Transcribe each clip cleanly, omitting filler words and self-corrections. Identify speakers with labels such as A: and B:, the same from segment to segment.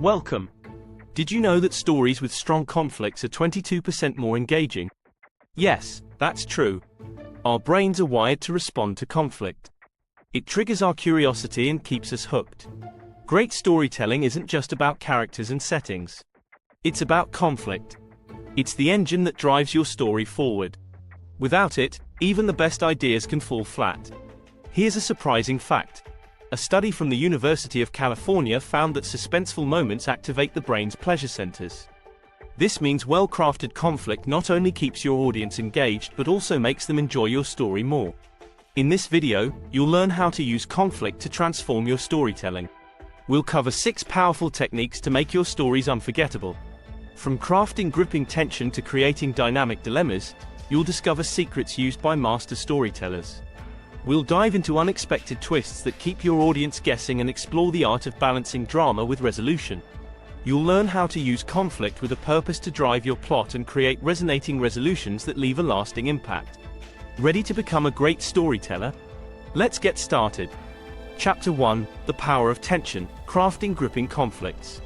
A: Welcome. Did you know that stories with strong conflicts are 22% more engaging? Yes, that's true. Our brains are wired to respond to conflict. It triggers our curiosity and keeps us hooked. Great storytelling isn't just about characters and settings. It's about conflict. It's the engine that drives your story forward. Without it, even the best ideas can fall flat. Here's a surprising fact. A study from the University of California found that suspenseful moments activate the brain's pleasure centers. This means well-crafted conflict not only keeps your audience engaged but also makes them enjoy your story more. In this video, you'll learn how to use conflict to transform your storytelling. We'll cover 6 powerful techniques to make your stories unforgettable. From crafting gripping tension to creating dynamic dilemmas, you'll discover secrets used by master storytellers. We'll dive into unexpected twists that keep your audience guessing and explore the art of balancing drama with resolution. You'll learn how to use conflict with a purpose to drive your plot and create resonating resolutions that leave a lasting impact. Ready to become a great storyteller? Let's get started. Chapter 1: The Power of Tension, Crafting Gripping Conflicts.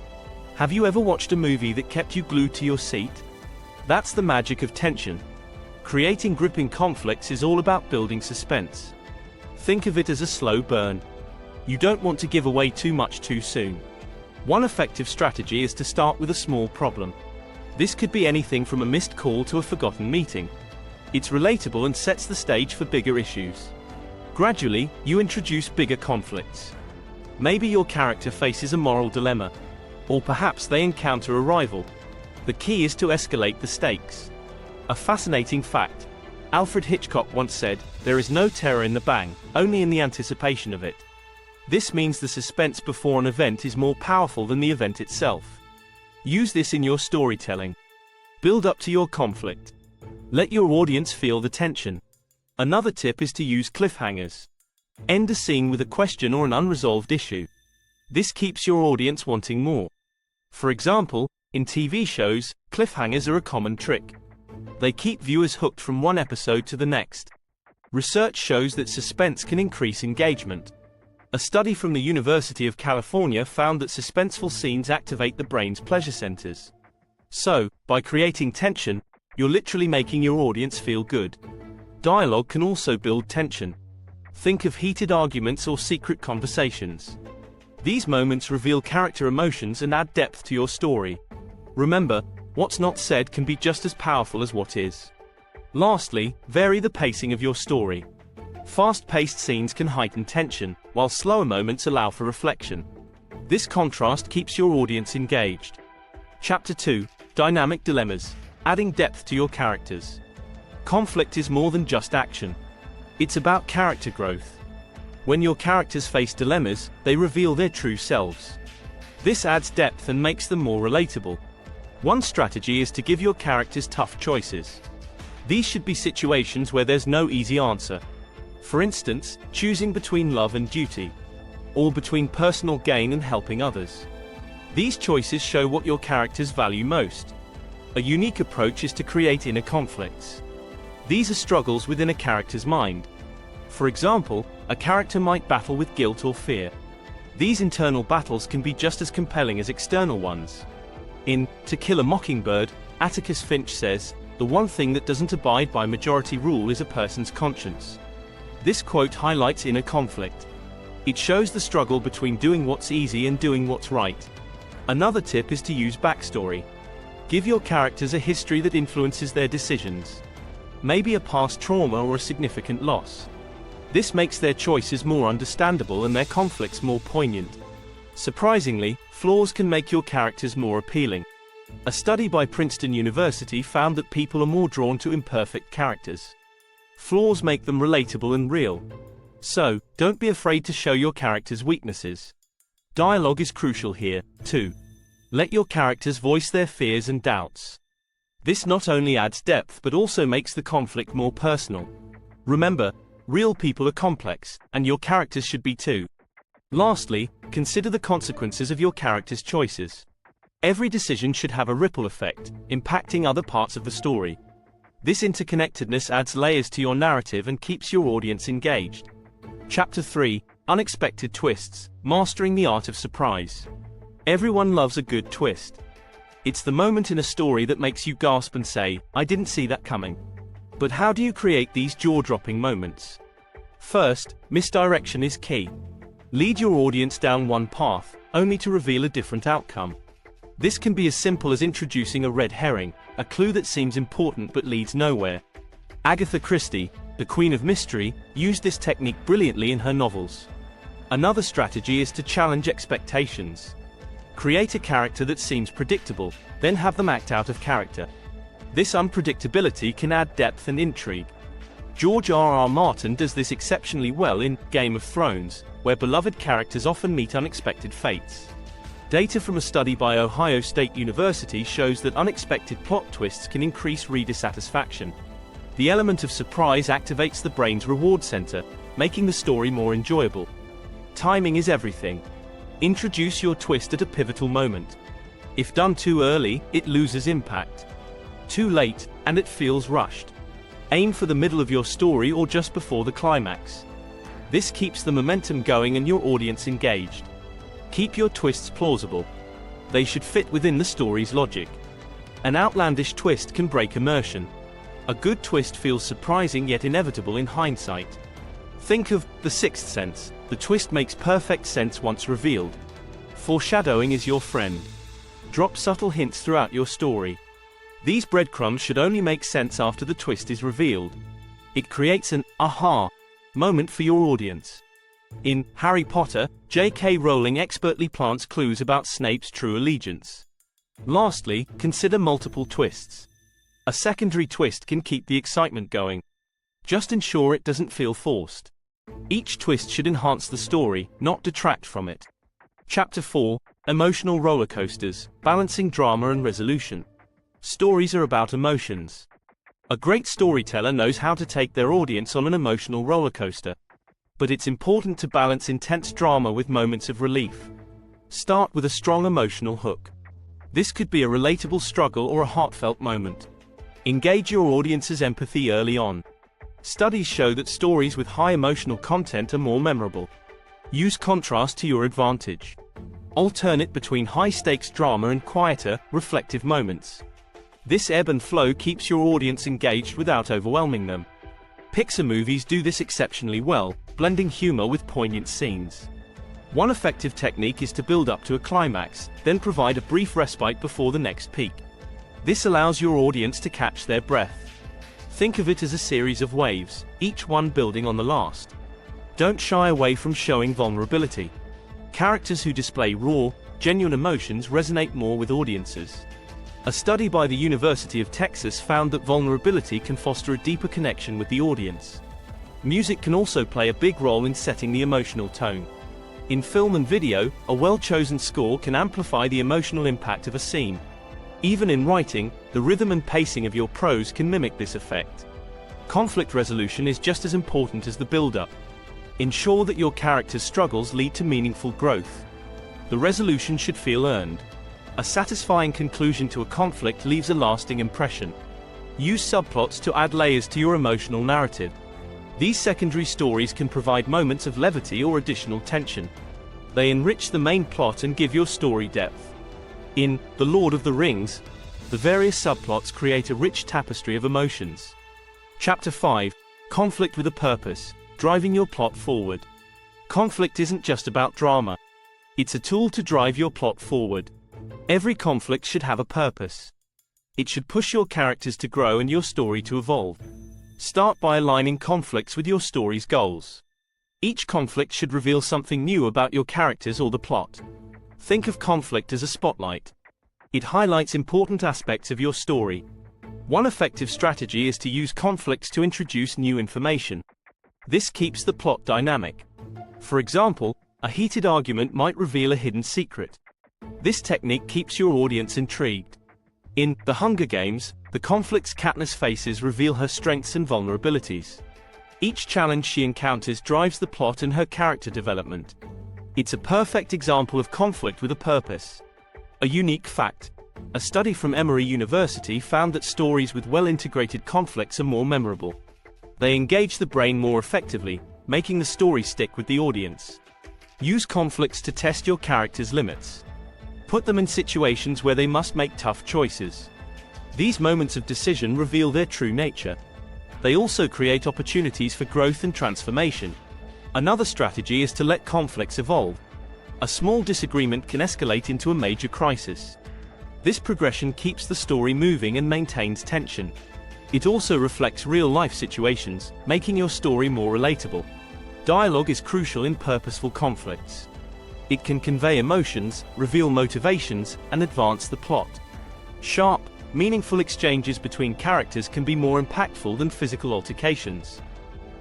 A: Have you ever watched a movie that kept you glued to your seat? That's the magic of tension. Creating gripping conflicts is all about building suspense. Think of it as a slow burn. You don't want to give away too much too soon. One effective strategy is to start with a small problem. This could be anything from a missed call to a forgotten meeting. It's relatable and sets the stage for bigger issues. Gradually, you introduce bigger conflicts. Maybe your character faces a moral dilemma, or perhaps they encounter a rival. The key is to escalate the stakes. A fascinating fact: Alfred Hitchcock once said, "There is no terror in the bang, only in the anticipation of it." This means the suspense before an event is more powerful than the event itself. Use this in your storytelling. Build up to your conflict. Let your audience feel the tension. Another tip is to use cliffhangers. End a scene with a question or an unresolved issue. This keeps your audience wanting more. For example, in TV shows, cliffhangers are a common trick. They keep viewers hooked from one episode to the next. Research shows that suspense can increase engagement. A study from the University of California found that suspenseful scenes activate the brain's pleasure centers. So, by creating tension, you're literally making your audience feel good. Dialogue can also build tension. Think of heated arguments or secret conversations. These moments reveal character emotions and add depth to your story. Remember, what's not said can be just as powerful as what is. Lastly, vary the pacing of your story. Fast-paced scenes can heighten tension, while slower moments allow for reflection. This contrast keeps your audience engaged. Chapter 2: Dynamic Dilemmas, Adding Depth to Your Characters. Conflict is more than just action. It's about character growth. When your characters face dilemmas, they reveal their true selves. This adds depth and makes them more relatable. One strategy is to give your characters tough choices. These should be situations where there's no easy answer. For instance, choosing between love and duty, or between personal gain and helping others. These choices show what your characters value most. A unique approach is to create inner conflicts. These are struggles within a character's mind. For example, a character might battle with guilt or fear. These internal battles can be just as compelling as external ones. In To Kill a Mockingbird, Atticus Finch says, "The one thing that doesn't abide by majority rule is a person's conscience." This quote highlights inner conflict. It shows the struggle between doing what's easy and doing what's right. Another tip is to use backstory. Give your characters a history that influences their decisions. Maybe a past trauma or a significant loss. This makes their choices more understandable and their conflicts more poignant. Surprisingly, flaws can make your characters more appealing. A study by Princeton University found that people are more drawn to imperfect characters. Flaws make them relatable and real. So, don't be afraid to show your characters' weaknesses. Dialogue is crucial here, too. Let your characters voice their fears and doubts. This not only adds depth but also makes the conflict more personal. Remember, real people are complex, and your characters should be too. Lastly, consider the consequences of your character's choices. Every decision should have a ripple effect, impacting other parts of the story. This interconnectedness adds layers to your narrative and keeps your audience engaged. Chapter 3: Unexpected Twists, Mastering the Art of Surprise. Everyone loves a good twist. It's the moment in a story that makes you gasp and say, "I didn't see that coming." But how do you create these jaw-dropping moments? First, misdirection is key. Lead your audience down one path, only to reveal a different outcome. This can be as simple as introducing a red herring, a clue that seems important but leads nowhere. Agatha Christie, the Queen of Mystery, used this technique brilliantly in her novels. Another strategy is to challenge expectations. Create a character that seems predictable, then have them act out of character. This unpredictability can add depth and intrigue. George R.R. Martin does this exceptionally well in Game of Thrones, where beloved characters often meet unexpected fates. Data from a study by Ohio State University shows that unexpected plot twists can increase reader satisfaction. The element of surprise activates the brain's reward center, making the story more enjoyable. Timing is everything. Introduce your twist at a pivotal moment. If done too early, it loses impact. Too late, and it feels rushed. Aim for the middle of your story or just before the climax. This keeps the momentum going and your audience engaged. Keep your twists plausible. They should fit within the story's logic. An outlandish twist can break immersion. A good twist feels surprising yet inevitable in hindsight. Think of The Sixth Sense. The twist makes perfect sense once revealed. Foreshadowing is your friend. Drop subtle hints throughout your story. These breadcrumbs should only make sense after the twist is revealed. It creates an aha moment for your audience. In Harry Potter, J.K. Rowling expertly plants clues about Snape's true allegiance. Lastly, consider multiple twists. A secondary twist can keep the excitement going. Just ensure it doesn't feel forced. Each twist should enhance the story, not detract from it. Chapter 4: Emotional roller coasters, balancing drama and resolution. Stories are about emotions. A great storyteller knows how to take their audience on an emotional roller coaster. But it's important to balance intense drama with moments of relief. Start with a strong emotional hook. This could be a relatable struggle or a heartfelt moment. Engage your audience's empathy early on. Studies show that stories with high emotional content are more memorable. Use contrast to your advantage. Alternate between high-stakes drama and quieter, reflective moments. This ebb and flow keeps your audience engaged without overwhelming them. Pixar movies do this exceptionally well, blending humor with poignant scenes. One effective technique is to build up to a climax, then provide a brief respite before the next peak. This allows your audience to catch their breath. Think of it as a series of waves, each one building on the last. Don't shy away from showing vulnerability. Characters who display raw, genuine emotions resonate more with audiences. A study by the University of Texas found that vulnerability can foster a deeper connection with the audience. Music can also play a big role in setting the emotional tone. In film and video, a well-chosen score can amplify the emotional impact of a scene. Even in writing, the rhythm and pacing of your prose can mimic this effect. Conflict resolution is just as important as the build-up. Ensure that your character's struggles lead to meaningful growth. The resolution should feel earned. A satisfying conclusion to a conflict leaves a lasting impression. Use subplots to add layers to your emotional narrative. These secondary stories can provide moments of levity or additional tension. They enrich the main plot and give your story depth. In The Lord of the Rings, the various subplots create a rich tapestry of emotions. Chapter 5: Conflict with a Purpose, driving your plot forward. Conflict isn't just about drama. It's a tool to drive your plot forward. Every conflict should have a purpose. It should push your characters to grow and your story to evolve. Start by aligning conflicts with your story's goals. Each conflict should reveal something new about your characters or the plot. Think of conflict as a spotlight. It highlights important aspects of your story. One effective strategy is to use conflicts to introduce new information. This keeps the plot dynamic. For example, a heated argument might reveal a hidden secret. This technique keeps your audience intrigued. In The Hunger Games, the conflicts Katniss faces reveal her strengths and vulnerabilities. Each challenge she encounters drives the plot and her character development. It's a perfect example of conflict with a purpose. A unique fact: a study from Emory University found that stories with well-integrated conflicts are more memorable. They engage the brain more effectively, making the story stick with the audience. Use conflicts to test your character's limits. Put them in situations where they must make tough choices. These moments of decision reveal their true nature. They also create opportunities for growth and transformation. Another strategy is to let conflicts evolve. A small disagreement can escalate into a major crisis. This progression keeps the story moving and maintains tension. It also reflects real-life situations, making your story more relatable. Dialogue is crucial in purposeful conflicts. It can convey emotions, reveal motivations, and advance the plot. Sharp, meaningful exchanges between characters can be more impactful than physical altercations.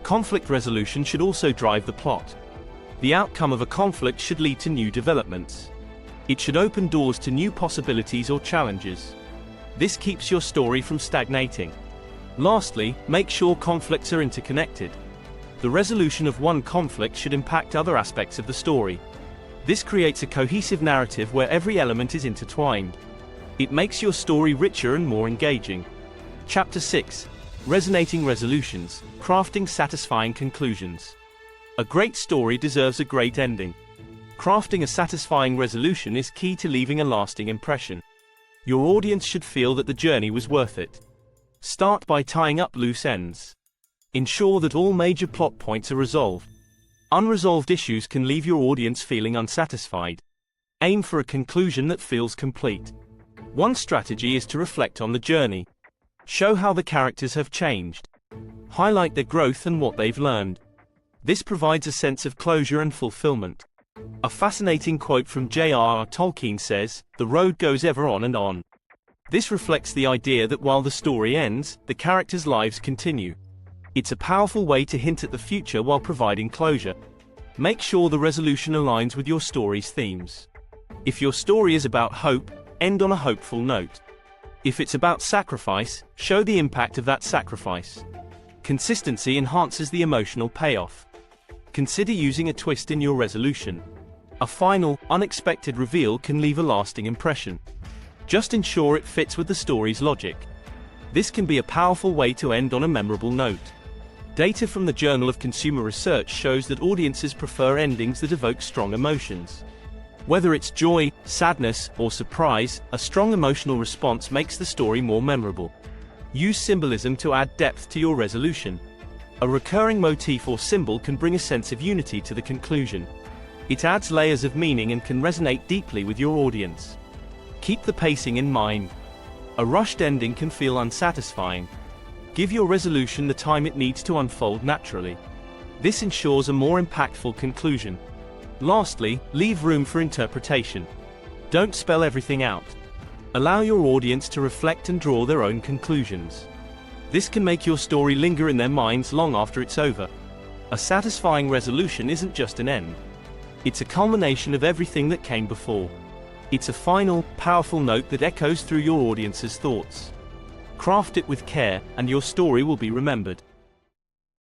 A: Conflict resolution should also drive the plot. The outcome of a conflict should lead to new developments. It should open doors to new possibilities or challenges. This keeps your story from stagnating. Lastly, make sure conflicts are interconnected. The resolution of one conflict should impact other aspects of the story. This creates a cohesive narrative where every element is intertwined. It makes your story richer and more engaging. Chapter 6. Resonating Resolutions, Crafting Satisfying Conclusions. A great story deserves a great ending. Crafting a satisfying resolution is key to leaving a lasting impression. Your audience should feel that the journey was worth it. Start by tying up loose ends. Ensure that all major plot points are resolved. Unresolved issues can leave your audience feeling unsatisfied. Aim for a conclusion that feels complete. One strategy is to reflect on the journey. Show how the characters have changed. Highlight their growth and what they've learned. This provides a sense of closure and fulfillment. A fascinating quote from J.R.R. Tolkien says, "The road goes ever on and on." This reflects the idea that while the story ends, the characters' lives continue. It's a powerful way to hint at the future while providing closure. Make sure the resolution aligns with your story's themes. If your story is about hope, end on a hopeful note. If it's about sacrifice, show the impact of that sacrifice. Consistency enhances the emotional payoff. Consider using a twist in your resolution. A final, unexpected reveal can leave a lasting impression. Just ensure it fits with the story's logic. This can be a powerful way to end on a memorable note. Data from the Journal of Consumer Research shows that audiences prefer endings that evoke strong emotions. Whether it's joy, sadness, or surprise, a strong emotional response makes the story more memorable. Use symbolism to add depth to your resolution. A recurring motif or symbol can bring a sense of unity to the conclusion. It adds layers of meaning and can resonate deeply with your audience. Keep the pacing in mind. A rushed ending can feel unsatisfying. Give your resolution the time it needs to unfold naturally. This ensures a more impactful conclusion. Lastly, leave room for interpretation. Don't spell everything out. Allow your audience to reflect and draw their own conclusions. This can make your story linger in their minds long after it's over. A satisfying resolution isn't just an end. It's a culmination of everything that came before. It's a final, powerful note that echoes through your audience's thoughts. Craft it with care, and your story will be remembered.